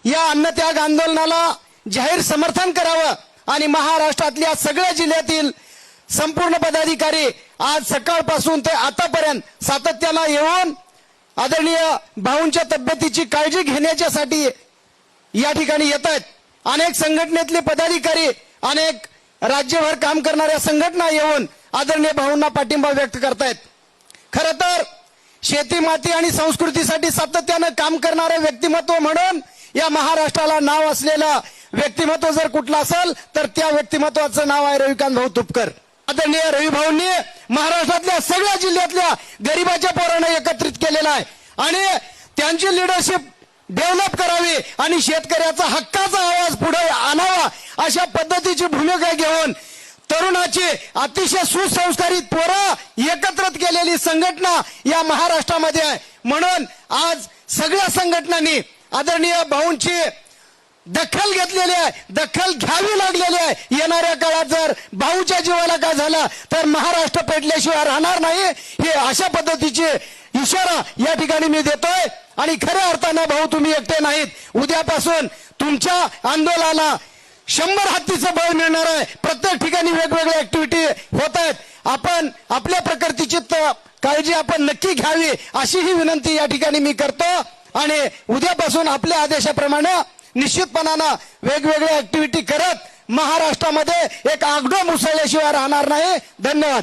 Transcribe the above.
या अन्नत्याग आंदोलनाला जाहीर समर्थन करावं आणि महाराष्ट्रातल्या सगळ्या जिल्ह्यातील संपूर्ण पदाधिकारी आज सकाळपासून ते आतापर्यंत सातत्यानं येऊन आदरणीय भाऊंच्या तब्येतीची काळजी घेण्याच्यासाठी या ठिकाणी येत आहेत। अनेक संघटनेतले पदाधिकारी, अनेक राज्यभर काम करणाऱ्या संघटना येऊन आदरणीय भाऊंना पाठिंबा व्यक्त करतायत। खरं तर शेती, माती आणि संस्कृतीसाठी सातत्यानं काम करणारे व्यक्तिमत्व म्हणून या महाराष्ट्राला नाव असलेलं व्यक्तिमत्व जर कुठलं असेल तर त्या व्यक्तिमत्वाचं नाव आहे रविकांत भाऊ तुपकर। आदरणीय रवी भाऊंनी महाराष्ट्रातल्या सगळ्या जिल्ह्यातल्या गरिबाच्या पोरांना एकत्रित केलेला आहे आणि त्यांची लिडरशिप डेव्हलप करावी आणि शेतकऱ्याचा हक्काचा आवाज पुढे आणावा अशा पद्धतीची भूमिका घेऊन तरुणाची अतिशय सुसंस्कारित पोरं एकत्रित केलेली संघटना या महाराष्ट्रामध्ये आहे। म्हणून आज सगळ्या संघटनांनी आदरणीय भाऊंची दखल घेतलेली आहे, दखल घ्यावी लागलेली आहे। येणाऱ्या काळात जर भाऊच्या जीवाला काय झालं तर महाराष्ट्र पेटल्याशिवाय राहणार नाही, हे अशा पद्धतीचे इशारा या ठिकाणी मी देतोय। आणि खऱ्या अर्थानं भाऊ तुम्ही एकटे नाहीत, उद्यापासून तुमच्या आंदोलनाला 100 हत्तीचं बळ मिळणार आहे। प्रत्येक ठिकाणी वेगवेगळ्या ऍक्टिव्हिटी होत आहेत। आपण आपल्या प्रकृतीची काळजी आपण नक्की घ्यावी अशी ही विनंती या ठिकाणी मी करतो आणि उद्यापासून आपल्या आदेशाप्रमाणे निश्चितपणानं वेगवेगळ्या ऍक्टिव्हिटी करत महाराष्ट्रामध्ये एक आगडोम उसळल्याशिवाय राहणार नाही। धन्यवाद।